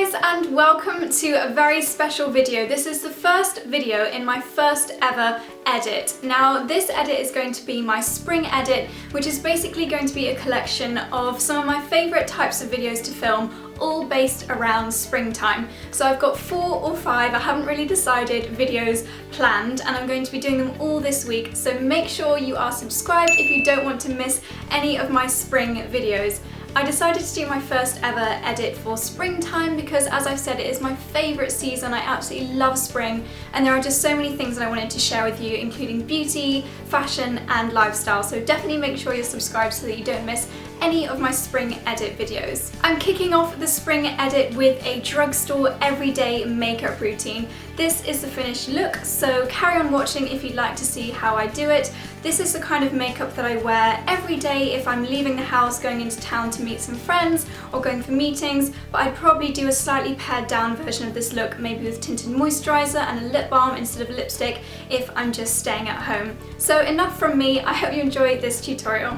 guys, and welcome to a very special video. This is the first video in my first ever edit. Now this edit is going to be my spring edit, which is basically going to be a collection of some of my favourite types of videos to film, all based around springtime. So I've got 4 or 5, I haven't really decided, videos planned, and I'm going to be doing them all this week, so make sure you are subscribed if you don't want to miss any of my spring videos. I decided to do my first ever edit for springtime because, as I've said, it is my favourite season. I absolutely love spring, and there are just so many things that I wanted to share with you, including beauty, fashion and lifestyle, so definitely make sure you're subscribed so that you don't miss any of my spring edit videos. I'm kicking off the spring edit with a drugstore everyday makeup routine. This is the finished look, so carry on watching if you'd like to see how I do it. This is the kind of makeup that I wear every day if I'm leaving the house, going into town to meet some friends or going for meetings, but I'd probably do a slightly pared down version of this look, maybe with tinted moisturiser and a lip balm instead of a lipstick if I'm just staying at home. So enough from me, I hope you enjoyed this tutorial.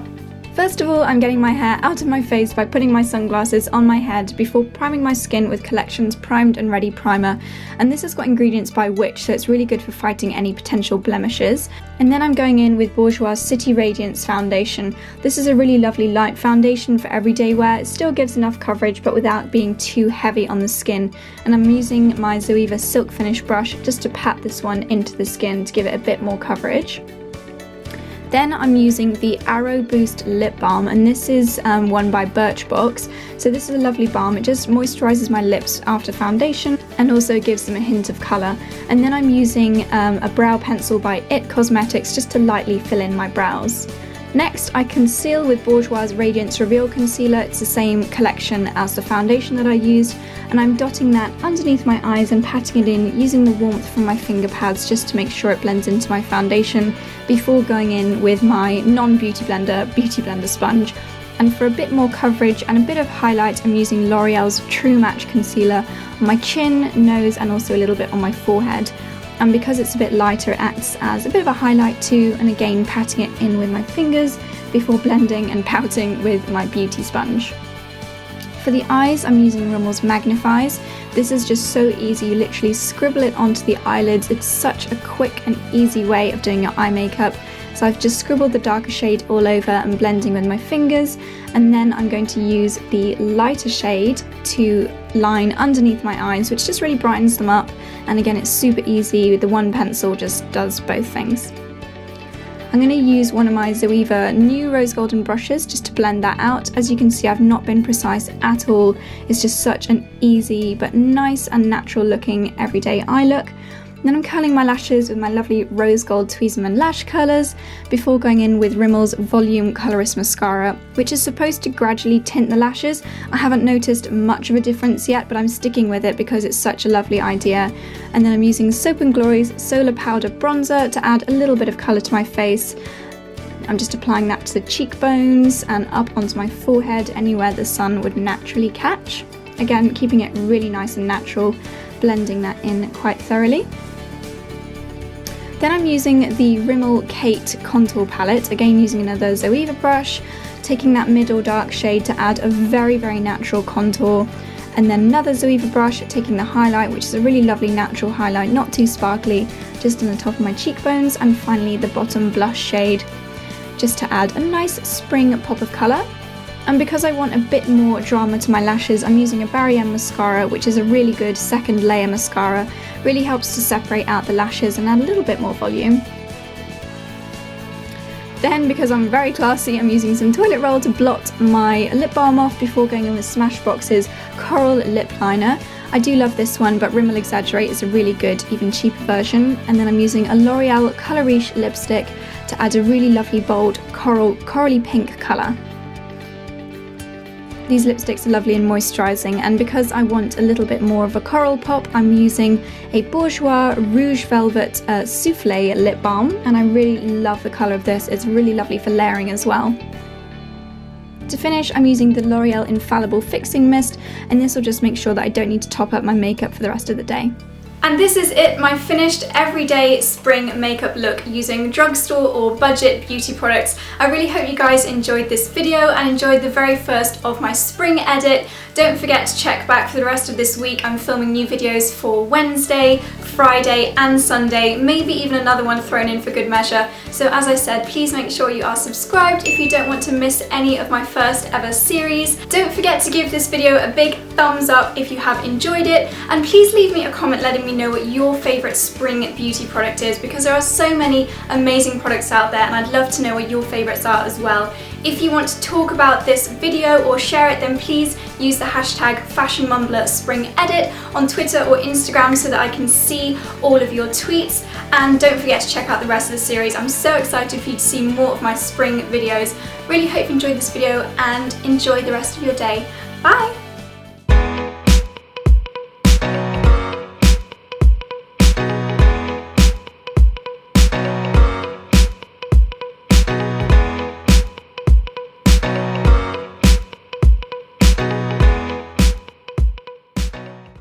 First of all, I'm getting my hair out of my face by putting my sunglasses on my head before priming my skin with Collection's Primed and Ready Primer, and this has got ingredients by Riche, so it's really good for fighting any potential blemishes. And then I'm going in with Bourjois City Radiance foundation. This is a really lovely light foundation for everyday wear. It still gives enough coverage but without being too heavy on the skin, and I'm using my Zoeva Silk Finish brush just to pat this one into the skin to give it a bit more coverage. Then I'm using the Arrow Boost Lip Balm, and this is one by Birchbox. So this is a lovely balm. It just moisturises my lips after foundation and also gives them a hint of colour. And then I'm using a brow pencil by It Cosmetics just to lightly fill in my brows. Next, I conceal with Bourjois Radiance Reveal Concealer. It's the same collection as the foundation that I used, and I'm dotting that underneath my eyes and patting it in using the warmth from my finger pads just to make sure it blends into my foundation before going in with my non-Beauty Blender sponge. And for a bit more coverage and a bit of highlight, I'm using L'Oreal's True Match Concealer on my chin, nose and also a little bit on my forehead. And because it's a bit lighter, it acts as a bit of a highlight too, and again patting it in with my fingers before blending and pouting with my beauty sponge. For the eyes, I'm using Rimmel's Magnifeyes. This is just so easy, you literally scribble it onto the eyelids. It's such a quick and easy way of doing your eye makeup. So I've just scribbled the darker shade all over and blending with my fingers, and then I'm going to use the lighter shade to line underneath my eyes, which just really brightens them up. And again, it's super easy, the one pencil just does both things. I'm going to use one of my Zoeva new rose golden brushes just to blend that out. As you can see, I've not been precise at all. It's just such an easy but nice and natural looking everyday eye look. Then I'm curling my lashes with my lovely rose gold Tweezerman lash curlers before going in with Rimmel's Volume Colourist Mascara, which is supposed to gradually tint the lashes. I haven't noticed much of a difference yet, but I'm sticking with it because it's such a lovely idea. And then I'm using Soap & Glory's Solar Powder Bronzer to add a little bit of colour to my face. I'm just applying that to the cheekbones and up onto my forehead, anywhere the sun would naturally catch. Again, keeping it really nice and natural, blending that in quite thoroughly. Then I'm using the Rimmel Kate Contour Palette, again using another Zoeva brush, taking that middle dark shade to add a very, very natural contour, and then another Zoeva brush, taking the highlight, which is a really lovely natural highlight, not too sparkly, just on the top of my cheekbones, and finally the bottom blush shade, just to add a nice spring pop of colour. And because I want a bit more drama to my lashes, I'm using a Barry M mascara, which is a really good second layer mascara. Really helps to separate out the lashes and add a little bit more volume. Then, because I'm very classy, I'm using some toilet roll to blot my lip balm off before going in with Smashbox's Coral Lip Liner. I do love this one, but Rimmel Exaggerate is a really good, even cheaper version. And then I'm using a L'Oreal Colourist lipstick to add a really lovely bold corally pink colour. These lipsticks are lovely and moisturising, and because I want a little bit more of a coral pop, I'm using a Bourjois Rouge Velvet Souffle lip balm, and I really love the colour of this. It's really lovely for layering as well. To finish, I'm using the L'Oreal Infallible Fixing Mist, and this will just make sure that I don't need to top up my makeup for the rest of the day. And this is it, my finished everyday spring makeup look using drugstore or budget beauty products. I really hope you guys enjoyed this video and enjoyed the very first of my spring edit. Don't forget to check back for the rest of this week. I'm filming new videos for Wednesday, Friday and Sunday, maybe even another one thrown in for good measure. So as I said, please make sure you are subscribed if you don't want to miss any of my first ever series. Don't forget to give this video a big thumbs up if you have enjoyed it, and please leave me a comment letting me know what your favourite spring beauty product is, because there are so many amazing products out there and I'd love to know what your favourites are as well. If you want to talk about this video or share it, then please use the hashtag #FashionMumblrSpringEdit on Twitter or Instagram so that I can see all of your tweets. And don't forget to check out the rest of the series. I'm so excited for you to see more of my spring videos. Really hope you enjoyed this video and enjoy the rest of your day. Bye!